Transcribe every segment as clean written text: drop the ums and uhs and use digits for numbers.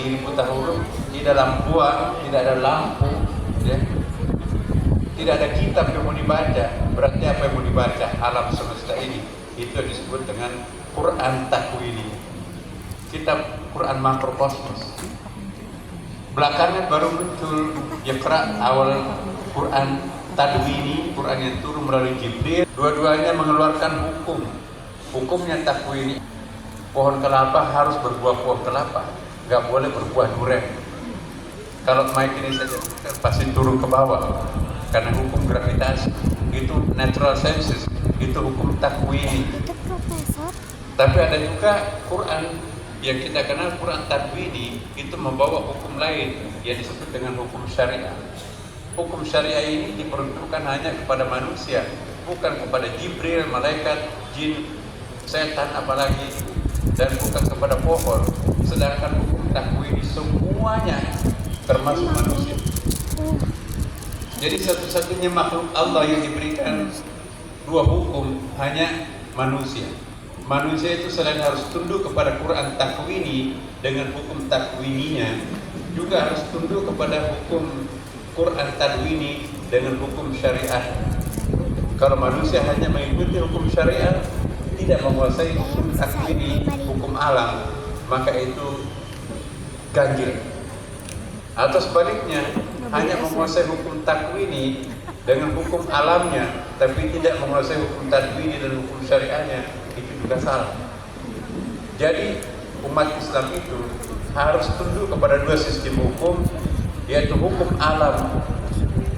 1000 tahun tidak lampuan, tidak ada lampu, ya. Tidak ada kitab yang mau dibaca. Berarti apa yang mau dibaca? Alam semesta ini. Itu yang disebut dengan Quran Takwini. Kitab Quran Makrokosmos. Belakangan baru muncul Iqra, awal Quran Tadwini, Quran yang turun melalui Jibril. Dua-duanya mengeluarkan hukum. Hukumnya takwini. Pohon kelapa harus berbuah pohon kelapa, nggak boleh berbuah durian. Kalau mic ini saja pasti turun ke bawah karena hukum gravitasi. Itu natural sciences, itu hukum takwini. Tapi ada juga Quran yang kita kenal Quran Tadwini, itu membawa hukum lain yang disebut dengan hukum syariah. Hukum syariah ini diperuntukkan hanya kepada manusia, bukan kepada Jibril, malaikat, jin, setan apalagi, dan bukan kepada pohon. Sedangkan hukum takwini semuanya termasuk manusia. Jadi satu-satunya makhluk Allah yang diberikan dua hukum hanya manusia. Manusia itu selain harus tunduk kepada Quran takwini dengan hukum takwininya, juga harus tunduk kepada hukum Quran tadwini dengan hukum syariah. Kalau manusia hanya mengikuti hukum syariah, tidak menguasai hukum takwini, hukum alam, maka itu ganjil. Atau sebaliknya, hanya menguasai hukum takwini dengan hukum alamnya, tapi tidak menguasai hukum tadwini dan hukum syariahnya, itu juga salah. Jadi umat Islam itu harus tunduk kepada dua sistem hukum, yaitu hukum alam.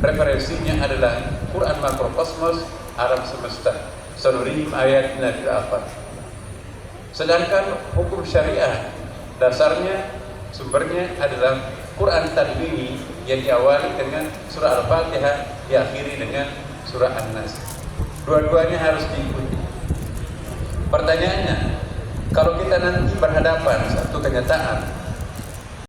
Referensinya adalah Quran Makrokosmos, alam semesta. Sanurihim ayatina fil afaq. Sedangkan hukum syariah dasarnya, sumbernya adalah Quran Tadwini yang diawali dengan surah Al-Fatihah, diakhiri dengan surah An-Nas. Dua-duanya harus diikuti. Pertanyaannya, kalau kita nanti berhadapan satu kenyataan